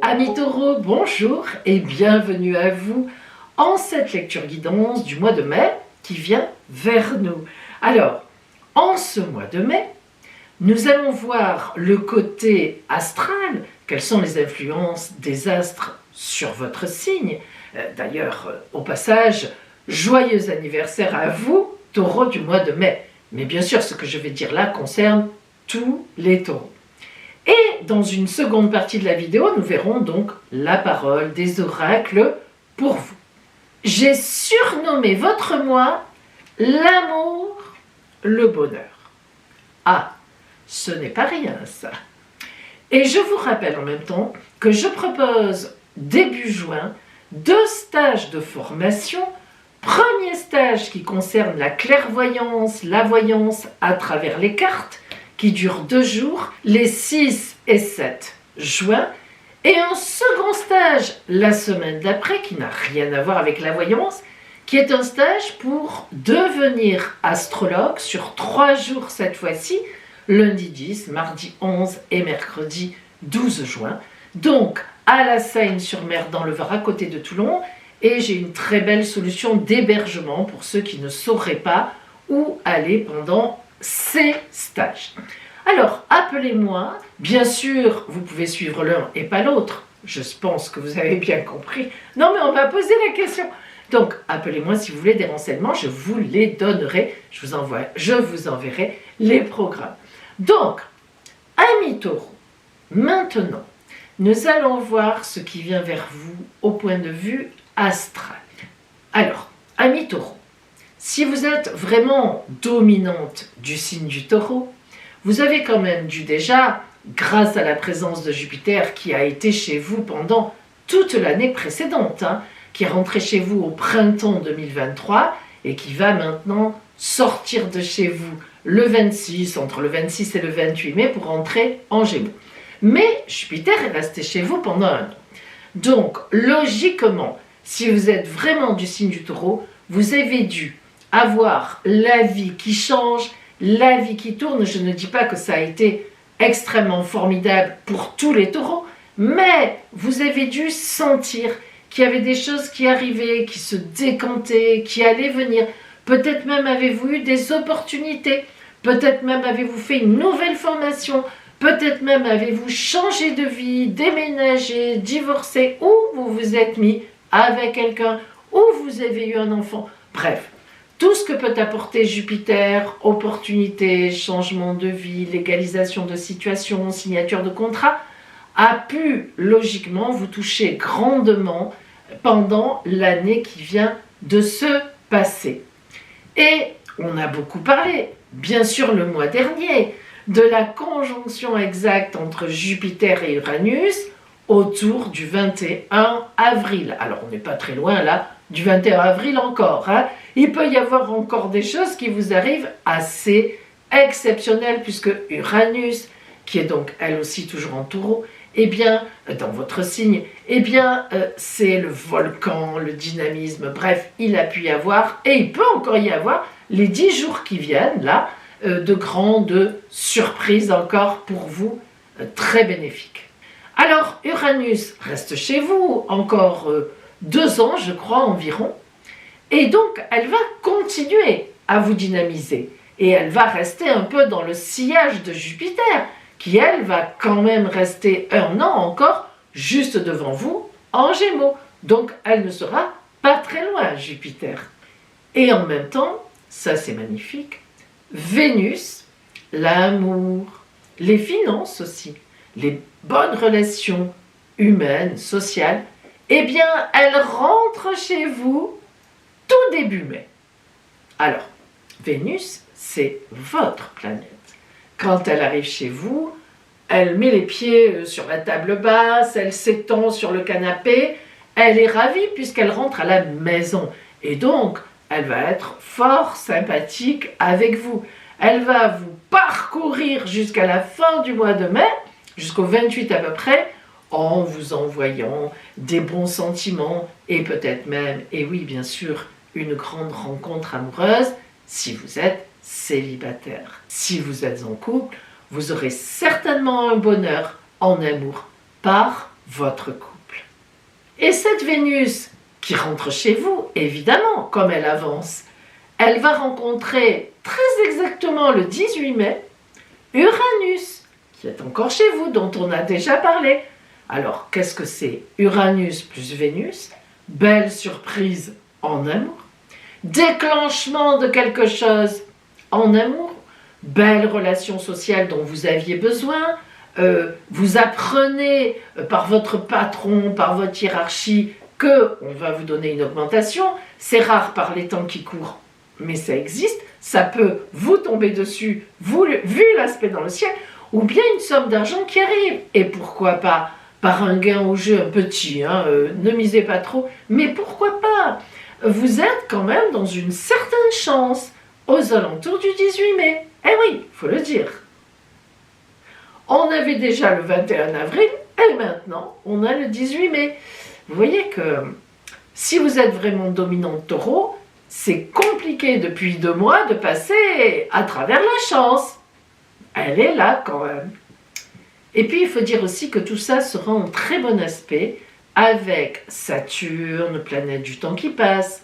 Amis taureaux, bonjour et bienvenue à vous en cette lecture guidance du mois de mai qui vient vers nous. Alors, en ce mois de mai, nous allons voir le côté astral, quelles sont les influences des astres sur votre signe. D'ailleurs, au passage, joyeux anniversaire à vous, taureaux du mois de mai. Mais bien sûr, ce que je vais dire là concerne tous les taureaux. Et dans une seconde partie de la vidéo, nous verrons donc la parole des oracles pour vous. J'ai surnommé votre mois l'amour, le bonheur. Ah, ce n'est pas rien ça. Et je vous rappelle en même temps que je propose début juin 2 stages de formation. Premier stage qui concerne la clairvoyance, la voyance à travers les cartes, qui dure 2 jours, les 6 et 7 juin, et un second stage la semaine d'après, qui n'a rien à voir avec la voyance, qui est un stage pour devenir astrologue sur 3 jours cette fois-ci, lundi 10, mardi 11 et mercredi 12 juin. Donc, à la Seine-sur-Mer dans le Var, à côté de Toulon, et j'ai une très belle solution d'hébergement pour ceux qui ne sauraient pas où aller pendant ces stages. Alors, appelez-moi. Bien sûr, vous pouvez suivre l'un et pas l'autre. Je pense que vous avez bien compris. Non, mais on m'a posé la question. Donc, appelez-moi si vous voulez des renseignements. Je vous les donnerai. Je vous enverrai les programmes. Donc, amis taureaux, maintenant, nous allons voir ce qui vient vers vous au point de vue astral. Alors, amis taureaux, si vous êtes vraiment dominante du signe du taureau, vous avez quand même dû déjà, grâce à la présence de Jupiter qui a été chez vous pendant toute l'année précédente, qui est rentré chez vous au printemps 2023 et qui va maintenant sortir de chez vous le 26, entre le 26 et le 28 mai pour rentrer en Gémeaux. Mais Jupiter est resté chez vous pendant 1 an. Donc, logiquement, si vous êtes vraiment du signe du taureau, vous avez dû avoir la vie qui change, la vie qui tourne. Je ne dis pas que ça a été extrêmement formidable pour tous les taureaux, mais vous avez dû sentir qu'il y avait des choses qui arrivaient, qui se décantaient, qui allaient venir. Peut-être même avez-vous eu des opportunités, peut-être même avez-vous fait une nouvelle formation, peut-être même avez-vous changé de vie, déménagé, divorcé, ou vous vous êtes mis avec quelqu'un, ou vous avez eu un enfant. Bref, tout ce que peut apporter Jupiter, opportunités, changement de vie, légalisation de situation, signature de contrat, a pu logiquement vous toucher grandement pendant l'année qui vient de se passer. Et on a beaucoup parlé, bien sûr le mois dernier, de la conjonction exacte entre Jupiter et Uranus autour du 21 avril. Alors on n'est pas très loin là, du 21 avril encore. Il peut y avoir encore des choses qui vous arrivent assez exceptionnelles puisque Uranus, qui est donc elle aussi toujours en taureau, eh bien, dans votre signe, eh bien, c'est le volcan, le dynamisme, bref, il a pu y avoir, et il peut encore y avoir, les 10 jours qui viennent, là, de grandes surprises encore pour vous, très bénéfiques. Alors, Uranus reste chez vous encore 2 ans, je crois, environ, et donc, elle va continuer à vous dynamiser, et elle va rester un peu dans le sillage de Jupiter, qui, elle, va quand même rester 1 an encore, juste devant vous, en Gémeaux. Donc, elle ne sera pas très loin, Jupiter. Et en même temps, ça c'est magnifique, Vénus, l'amour, les finances aussi, les bonnes relations humaines, sociales, eh bien, elle rentre chez vous tout début mai. Alors, Vénus, c'est votre planète. Quand elle arrive chez vous, elle met les pieds sur la table basse, elle s'étend sur le canapé, elle est ravie puisqu'elle rentre à la maison. Et donc, elle va être fort sympathique avec vous. Elle va vous parcourir jusqu'à la fin du mois de mai, jusqu'au 28 à peu près, en vous envoyant des bons sentiments et peut-être même, et oui bien sûr, une grande rencontre amoureuse si vous êtes célibataire. Si vous êtes en couple, vous aurez certainement un bonheur en amour par votre couple. Et cette Vénus qui rentre chez vous, évidemment, comme elle avance, elle va rencontrer très exactement le 18 mai Uranus, qui est encore chez vous, dont on a déjà parlé. Alors, qu'est-ce que c'est? Uranus plus Vénus, belle surprise en amour, déclenchement de quelque chose en amour, belle relation sociale dont vous aviez besoin, vous apprenez par votre patron, par votre hiérarchie, qu'on va vous donner une augmentation. C'est rare par les temps qui courent, mais ça existe. Ça peut vous tomber dessus, vu l'aspect dans le ciel, ou bien une somme d'argent qui arrive. Et pourquoi pas par un gain au jeu un petit, ne misez pas trop, mais pourquoi pas? Vous êtes quand même dans une certaine chance aux alentours du 18 mai. Eh oui, il faut le dire. On avait déjà le 21 avril, et maintenant, on a le 18 mai. Vous voyez que si vous êtes vraiment dominant taureau, c'est compliqué depuis 2 mois de passer à travers la chance. Elle est là quand même. Et puis, il faut dire aussi que tout ça sera en très bon aspect avec Saturne, planète du temps qui passe,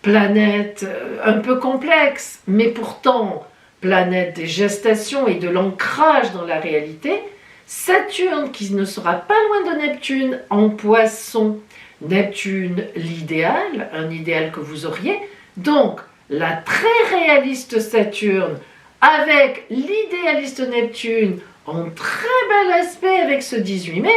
planète un peu complexe, mais pourtant planète des gestations et de l'ancrage dans la réalité. Saturne qui ne sera pas loin de Neptune en Poisson. Neptune, l'idéal, un idéal que vous auriez. Donc, la très réaliste Saturne avec l'idéaliste Neptune en très bel aspect avec ce 18 mai,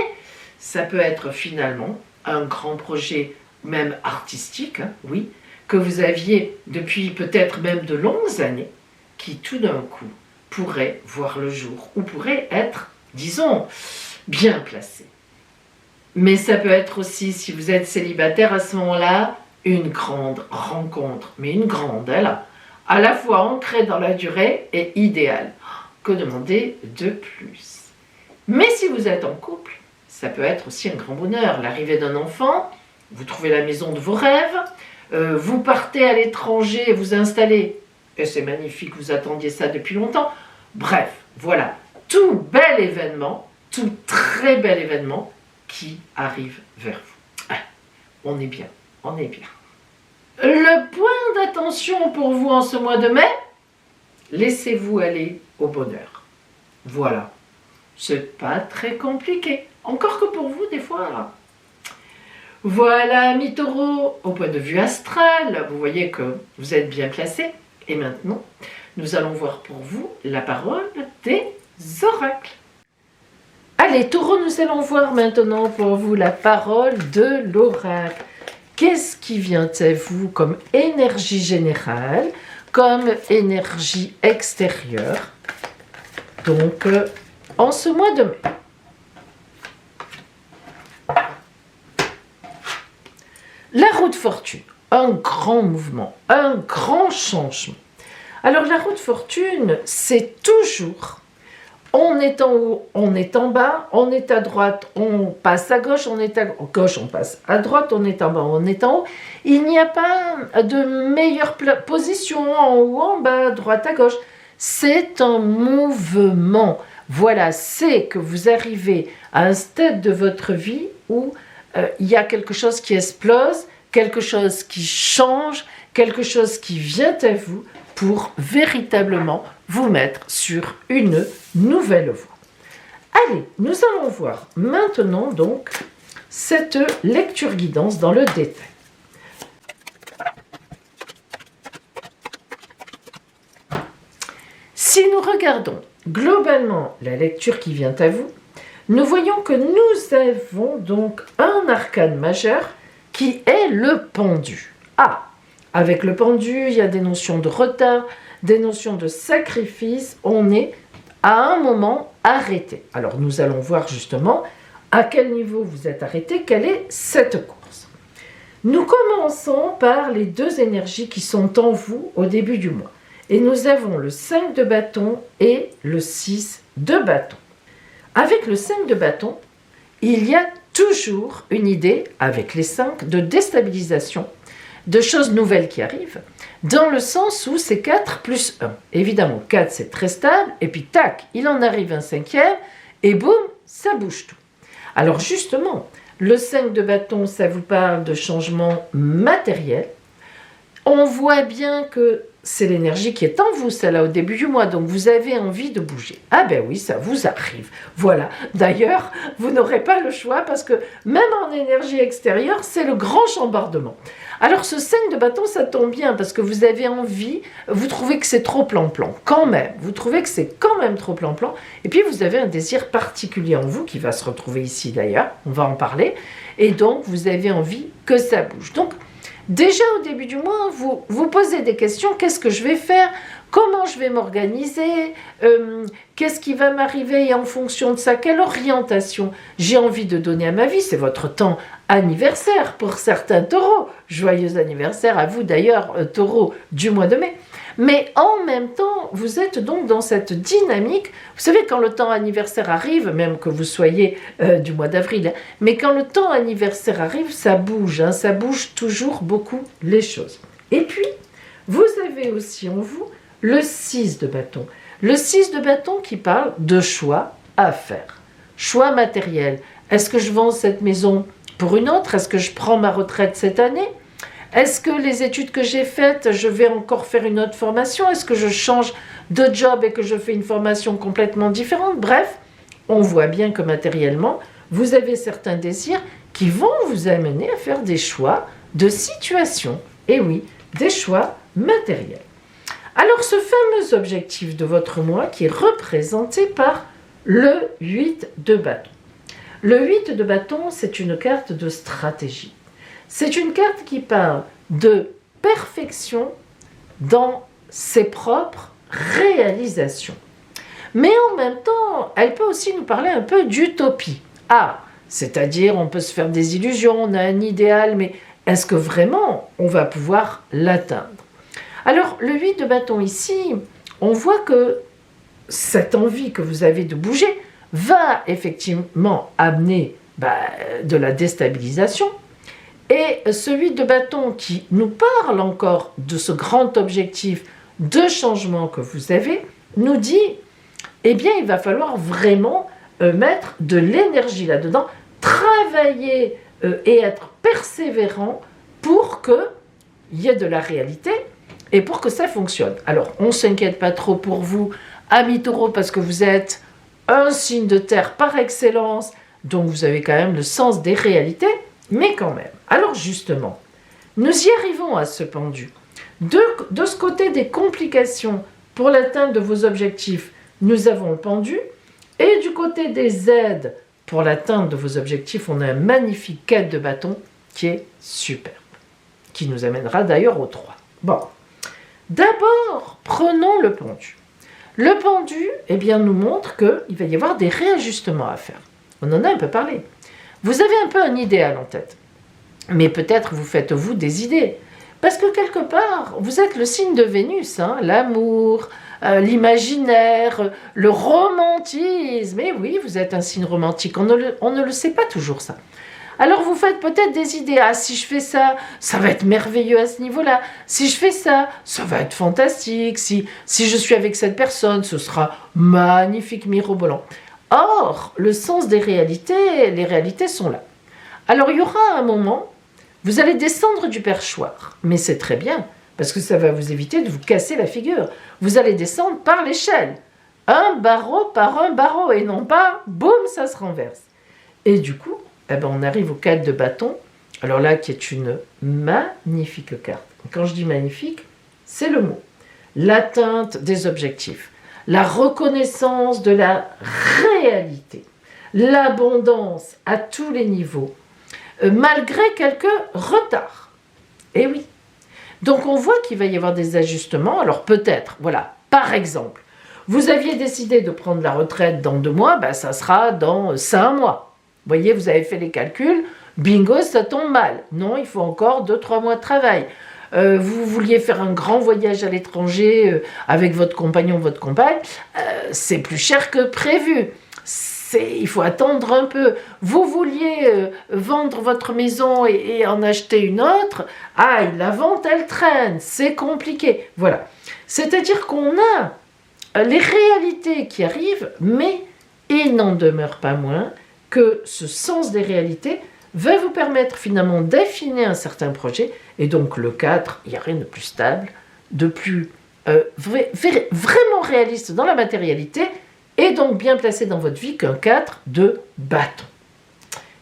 ça peut être finalement un grand projet, même artistique, oui, que vous aviez depuis peut-être même de longues années, qui tout d'un coup pourrait voir le jour, ou pourrait être, disons, bien placé. Mais ça peut être aussi, si vous êtes célibataire à ce moment-là, une grande rencontre, mais une grande, elle, à la fois ancrée dans la durée et idéale. Que demander de plus? Mais si vous êtes en couple, ça peut être aussi un grand bonheur. L'arrivée d'un enfant, vous trouvez la maison de vos rêves, vous partez à l'étranger, vous installez, et c'est magnifique, vous attendiez ça depuis longtemps. Bref, voilà, tout bel événement, tout très bel événement qui arrive vers vous. Ah, on est bien, on est bien. Le point d'attention pour vous en ce mois de mai, laissez-vous aller au bonheur. Voilà, c'est pas très compliqué, encore que pour vous des fois. Voilà, amis taureaux, au point de vue astral, vous voyez que vous êtes bien placés. Et maintenant, nous allons voir pour vous la parole des oracles. Allez, taureau, nous allons voir maintenant pour vous la parole de l'oracle. Qu'est-ce qui vient à vous comme énergie générale, comme énergie extérieure, donc en ce mois de mai? La roue de fortune, un grand mouvement, un grand changement. Alors la roue de fortune, c'est toujours, on est en haut, on est en bas, on est à droite, on passe à gauche, on est à gauche, on passe à droite, on est en bas, on est en haut. Il n'y a pas de meilleure position en haut, en bas, droite, à gauche. C'est un mouvement. Voilà, c'est que vous arrivez à un stade de votre vie où il y a quelque chose qui explose, quelque chose qui change, quelque chose qui vient à vous pour véritablement vous mettre sur une nouvelle voie. Allez, nous allons voir maintenant donc cette lecture guidance dans le détail. Si nous regardons globalement la lecture qui vient à vous, nous voyons que nous avons donc un arcane majeur qui est le pendu. Ah, avec le pendu, il y a des notions de retard, des notions de sacrifice. On est à un moment arrêté. Alors nous allons voir justement à quel niveau vous êtes arrêté, quelle est cette course. Nous commençons par les deux énergies qui sont en vous au début du mois. Et nous avons le 5 de bâton et le 6 de bâton. Avec le 5 de bâton, il y a toujours une idée, avec les 5, de déstabilisation, de choses nouvelles qui arrivent, dans le sens où c'est 4 plus 1. Évidemment, 4 c'est très stable, et puis tac, il en arrive un 5e, et boum, ça bouge tout. Alors justement, le 5 de bâton, ça vous parle de changement matériel. On voit bien que c'est l'énergie qui est en vous, celle-là, au début du mois. Donc, vous avez envie de bouger. Ah ben oui, ça vous arrive. Voilà. D'ailleurs, vous n'aurez pas le choix parce que même en énergie extérieure, c'est le grand chambardement. Alors, ce 5 de bâton, ça tombe bien parce que vous avez envie, vous trouvez que c'est trop plan-plan. Quand même. Vous trouvez que c'est quand même trop plan-plan. Et puis, vous avez un désir particulier en vous qui va se retrouver ici d'ailleurs. On va en parler. Et donc, vous avez envie que ça bouge. Donc, déjà au début du mois, vous vous posez des questions. Qu'est-ce que je vais faire? Comment je vais m'organiser? Qu'est-ce qui va m'arriver? Et en fonction de ça, quelle orientation j'ai envie de donner à ma vie? C'est votre temps anniversaire pour certains taureaux. Joyeux anniversaire à vous d'ailleurs, taureaux du mois de mai. Mais en même temps, vous êtes donc dans cette dynamique. Vous savez, quand le temps anniversaire arrive, même que vous soyez du mois d'avril, mais quand le temps anniversaire arrive, ça bouge. Ça bouge toujours beaucoup les choses. Et puis, vous avez aussi en vous le 6 de bâton. Le 6 de bâton qui parle de choix à faire. Choix matériel. Est-ce que je vends cette maison pour une autre? Est-ce que je prends ma retraite cette année? Est-ce que les études que j'ai faites, je vais encore faire une autre formation? Est-ce que je change de job et que je fais une formation complètement différente? Bref, on voit bien que matériellement, vous avez certains désirs qui vont vous amener à faire des choix de situation. Et oui, des choix matériels. Alors, ce fameux objectif de votre mois qui est représenté par le 8 de bâton. Le 8 de bâton, c'est une carte de stratégie. C'est une carte qui parle de perfection dans ses propres réalisations. Mais en même temps, elle peut aussi nous parler un peu d'utopie. C'est-à-dire on peut se faire des illusions, on a un idéal, mais est-ce que vraiment on va pouvoir l'atteindre? Alors, le 8 de bâton ici, on voit que cette envie que vous avez de bouger va effectivement amener de la déstabilisation. Et ce 8 de bâton qui nous parle encore de ce grand objectif de changement que vous avez, nous dit, eh bien, il va falloir vraiment mettre de l'énergie là-dedans, travailler et être persévérant pour qu'il y ait de la réalité et pour que ça fonctionne. Alors, on ne s'inquiète pas trop pour vous, amis taureaux, parce que vous êtes un signe de terre par excellence, donc vous avez quand même le sens des réalités, mais quand même. Alors justement, nous y arrivons à ce pendu. De ce côté des complications pour l'atteinte de vos objectifs, nous avons le pendu, et du côté des aides pour l'atteinte de vos objectifs, on a un magnifique 4 de bâton qui est superbe, qui nous amènera d'ailleurs au 3. Bon, d'abord, prenons le pendu. Le pendu, nous montre qu'il va y avoir des réajustements à faire. On en a un peu parlé. Vous avez un peu un idéal en tête, mais peut-être vous faites-vous des idées. Parce que quelque part, vous êtes le signe de Vénus, l'amour, l'imaginaire, le romantisme. Et oui, vous êtes un signe romantique, on ne le sait pas toujours ça. Alors vous faites peut-être des idées, si je fais ça, ça va être merveilleux à ce niveau-là. Si je fais ça, ça va être fantastique. Si je suis avec cette personne, ce sera magnifique, mirobolant. Or, le sens des réalités, les réalités sont là. Alors il y aura un moment, vous allez descendre du perchoir, mais c'est très bien, parce que ça va vous éviter de vous casser la figure. Vous allez descendre par l'échelle, un barreau par un barreau, et non pas, boum, ça se renverse. Et du coup, on arrive au 4 de bâton, alors là, qui est une magnifique carte. Quand je dis magnifique, c'est le mot. L'atteinte des objectifs, la reconnaissance de la réalité, l'abondance à tous les niveaux, malgré quelques retards. Eh oui. Donc on voit qu'il va y avoir des ajustements. Alors peut-être, voilà, par exemple, vous aviez décidé de prendre la retraite dans 2 mois, ça sera dans 5 mois. Vous voyez, vous avez fait les calculs, bingo, ça tombe mal. Non, il faut encore 2-3 mois de travail. Vous vouliez faire un grand voyage à l'étranger avec votre compagnon, votre compagne, c'est plus cher que prévu. Il faut attendre un peu. Vous vouliez vendre votre maison et en acheter une autre, la vente, elle traîne, c'est compliqué. Voilà. C'est-à-dire qu'on a les réalités qui arrivent, mais il n'en demeure pas moins que ce sens des réalités va vous permettre finalement d'affiner un certain projet. Et donc le 4, il n'y a rien de plus stable, de plus vraiment réaliste dans la matérialité, et donc bien placé dans votre vie qu'un 4 de bâton.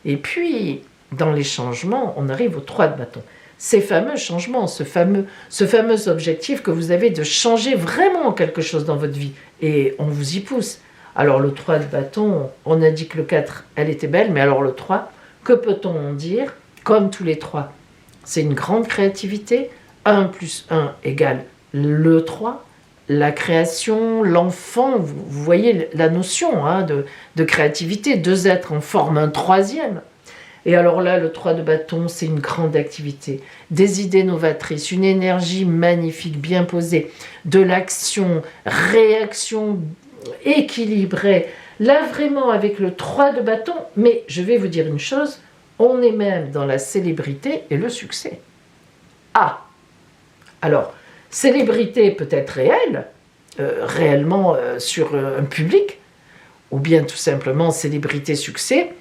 Et puis, dans les changements, on arrive au 3 de bâton. Ces fameux changements, ce fameux objectif que vous avez de changer vraiment quelque chose dans votre vie. Et on vous y pousse. Alors le 3 de bâton, on a dit que le 4, elle était belle, mais alors le 3, que peut-on en dire? Comme tous les 3, c'est une grande créativité. 1 plus 1 égale le 3. La création, l'enfant, vous voyez la notion de créativité. 2 êtres en forment un 3e. Et alors là, le 3 de bâton, c'est une grande activité. Des idées novatrices, une énergie magnifique, bien posée, de l'action, réaction équilibrée. Là, vraiment, avec le 3 de bâton, mais je vais vous dire une chose, on est même dans la célébrité et le succès. Ah! Alors, célébrité peut-être réelle, réellement sur un public, ou bien tout simplement célébrité-succès,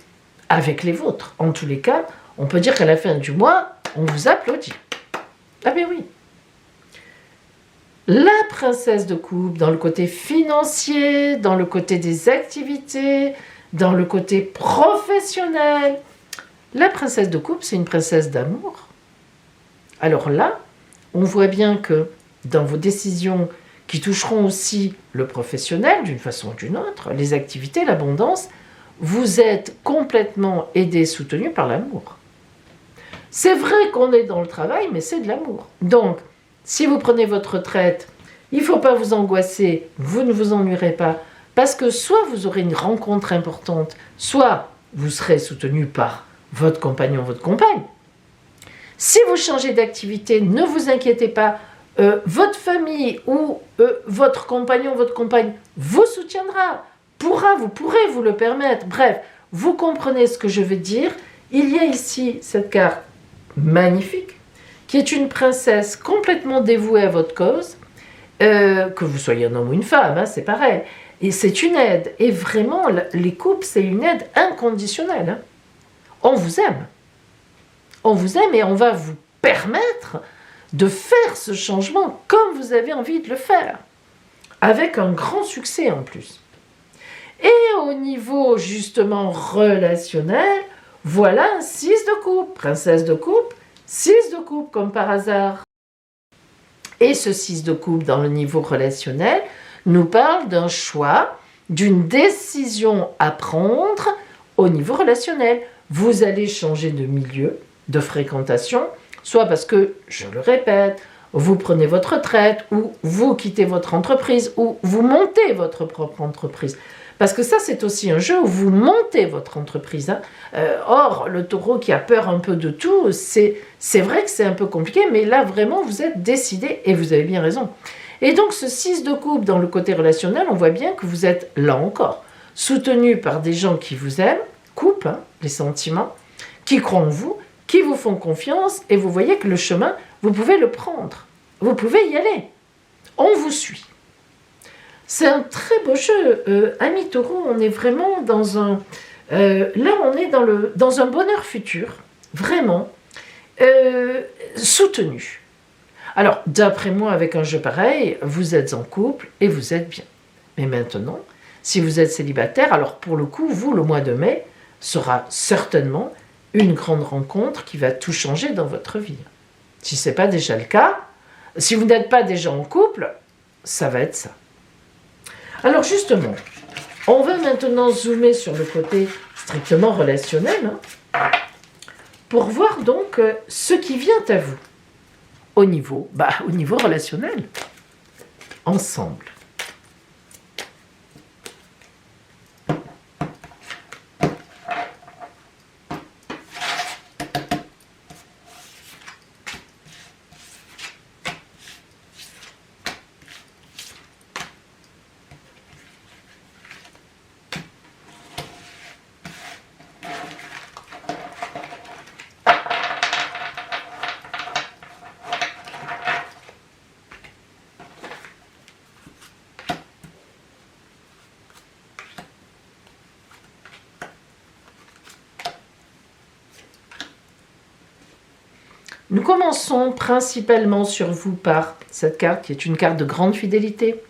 avec les vôtres. En tous les cas, on peut dire qu'à la fin du mois, on vous applaudit. Ah ben oui. La princesse de coupe, dans le côté financier, dans le côté des activités, dans le côté professionnel. La princesse de coupe, c'est une princesse d'amour. Alors là, on voit bien que dans vos décisions qui toucheront aussi le professionnel, d'une façon ou d'une autre, les activités, l'abondance, vous êtes complètement aidé, soutenu par l'amour. C'est vrai qu'on est dans le travail, mais c'est de l'amour. Donc, si vous prenez votre retraite, il ne faut pas vous angoisser, vous ne vous ennuierez pas, parce que soit vous aurez une rencontre importante, soit vous serez soutenu par votre compagnon, votre compagne. Si vous changez d'activité, ne vous inquiétez pas, votre famille ou votre compagnon, votre compagne vous soutiendra. Vous pourrez vous le permettre. Bref, vous comprenez ce que je veux dire. Il y a ici cette carte magnifique, qui est une princesse complètement dévouée à votre cause, que vous soyez un homme ou une femme, c'est pareil. Et c'est une aide. Et vraiment, les couples, c'est une aide inconditionnelle. On vous aime. On vous aime et on va vous permettre de faire ce changement comme vous avez envie de le faire. Avec un grand succès en plus. Et au niveau justement relationnel, voilà un 6 de coupe, princesse de coupe, 6 de coupe comme par hasard. Et ce 6 de coupe dans le niveau relationnel nous parle d'un choix, d'une décision à prendre au niveau relationnel. Vous allez changer de milieu, de fréquentation, soit parce que, je le répète, vous prenez votre retraite, ou vous quittez votre entreprise, ou vous montez votre propre entreprise. Parce que ça, c'est aussi un jeu où vous montez votre entreprise. Or, le taureau qui a peur un peu de tout, c'est vrai que c'est un peu compliqué, mais là, vraiment, vous êtes décidé, et vous avez bien raison. Et donc, ce 6 de coupe, dans le côté relationnel, on voit bien que vous êtes, là encore, soutenu par des gens qui vous aiment, coupe, les sentiments, qui croient en vous, qui vous font confiance, et vous voyez que le chemin, vous pouvez le prendre. Vous pouvez y aller. On vous suit. C'est un très beau jeu. Amis taureaux, on est vraiment dans un... là, on est dans un bonheur futur, vraiment, soutenu. Alors, d'après moi, avec un jeu pareil, vous êtes en couple et vous êtes bien. Mais maintenant, si vous êtes célibataire, alors pour le coup, vous, le mois de mai, sera certainement une grande rencontre qui va tout changer dans votre vie. Si ce n'est pas déjà le cas, si vous n'êtes pas déjà en couple, ça va être ça. Alors justement, on va maintenant zoomer sur le côté strictement relationnel, pour voir donc ce qui vient à vous au niveau relationnel, ensemble. Nous commençons principalement sur vous par cette carte qui est une carte de grande fidélité,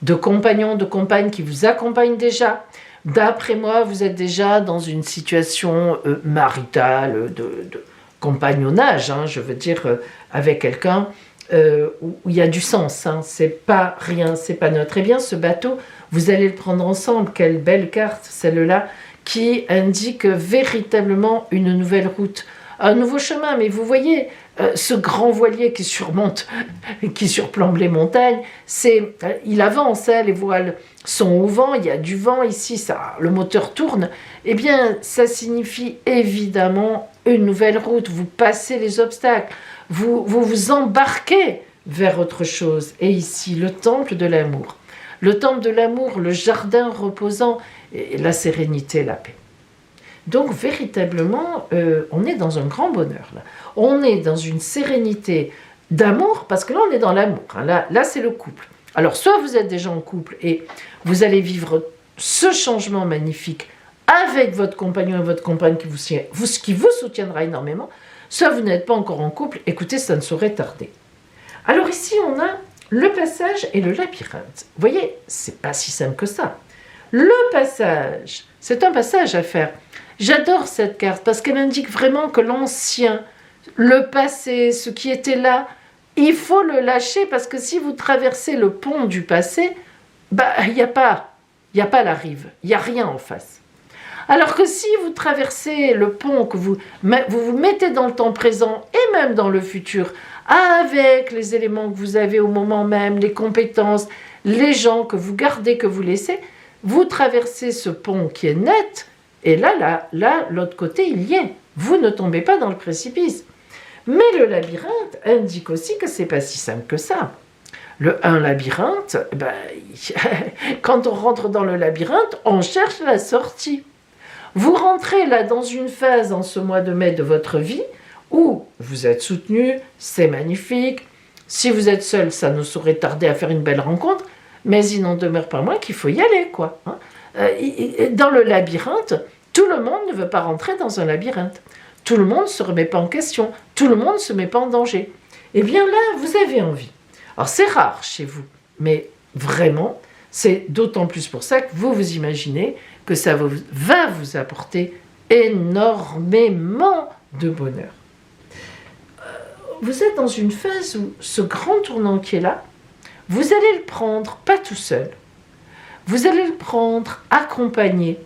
de compagnons, de compagnes qui vous accompagnent déjà. D'après moi, vous êtes déjà dans une situation maritale, de compagnonnage, hein, je veux dire, avec quelqu'un où il y a du sens. Hein, c'est pas rien, c'est pas neutre. Eh bien, ce bateau, vous allez le prendre ensemble. Quelle belle carte, celle-là, qui indique véritablement une nouvelle route, un nouveau chemin. Mais vous voyez, ce grand voilier qui surmonte, qui surplombe les montagnes, il avance, hein, les voiles sont au vent, il y a du vent ici, le moteur tourne. Eh bien, ça signifie évidemment une nouvelle route. Vous passez les obstacles, vous embarquez vers autre chose. Et ici, le temple de l'amour. Le temple de l'amour, le jardin reposant, et la sérénité, la paix. Donc, véritablement, on est dans un grand bonheur. Là. On est dans une sérénité d'amour, parce que là, on est dans l'amour. Hein. Là, c'est le couple. Alors, soit vous êtes déjà en couple et vous allez vivre ce changement magnifique avec votre compagnon et votre compagne qui vous soutiendra énormément, soit vous n'êtes pas encore en couple, écoutez, ça ne saurait tarder. Alors ici, on a le passage et le labyrinthe. Vous voyez, c'est pas si simple que ça. Le passage, c'est un passage à faire. J'adore cette carte parce qu'elle indique vraiment que l'ancien, le passé, ce qui était là, il faut le lâcher parce que si vous traversez le pont du passé, il n'y a pas la rive, il n'y a rien en face. Alors que si vous traversez le pont, que vous mettez dans le temps présent et même dans le futur, avec les éléments que vous avez au moment même, les compétences, les gens que vous gardez, que vous laissez, vous traversez ce pont qui est net, et là, l'autre côté, il y est. Vous ne tombez pas dans le précipice. Mais le labyrinthe indique aussi que c'est pas si simple que ça. Un labyrinthe, quand on rentre dans le labyrinthe, on cherche la sortie. Vous rentrez là dans une phase en ce mois de mai de votre vie où vous êtes soutenu, c'est magnifique. Si vous êtes seul, ça ne saurait tarder à faire une belle rencontre, mais il n'en demeure pas moins qu'il faut y aller, quoi. Hein. Dans le labyrinthe, tout le monde ne veut pas rentrer dans un labyrinthe. Tout le monde ne se remet pas en question. Tout le monde ne se met pas en danger. Eh bien là, vous avez envie. Alors c'est rare chez vous, mais vraiment, c'est d'autant plus pour ça que vous imaginez que ça va vous apporter énormément de bonheur. Vous êtes dans une phase où ce grand tournant qui est là, vous allez le prendre pas tout seul. Vous allez le prendre accompagné.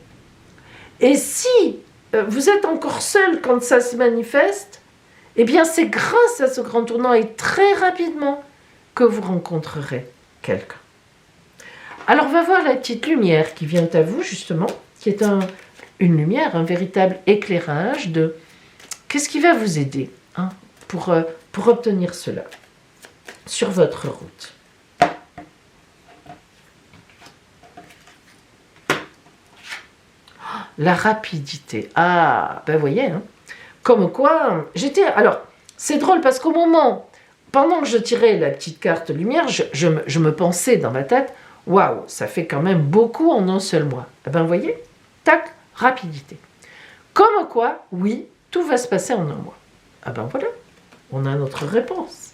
Et si vous êtes encore seul quand ça se manifeste, eh bien c'est grâce à ce grand tournant et très rapidement que vous rencontrerez quelqu'un. Alors on va voir la petite lumière qui vient à vous justement, qui est une lumière, un véritable éclairage de qu'est-ce qui va vous aider pour obtenir cela sur votre route. La rapidité. Ah, ben voyez, hein. Comme quoi, alors, c'est drôle parce qu'au moment, pendant que je tirais la petite carte lumière, je me pensais dans ma tête, waouh, ça fait quand même beaucoup en un seul mois. Eh ben voyez, tac, rapidité. Comme quoi, oui, tout va se passer en un mois. Ah ben voilà, on a notre réponse.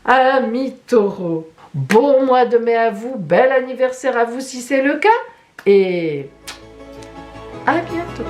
Amis taureaux, bon mois de mai à vous, bel anniversaire à vous si c'est le cas. Et à bientôt.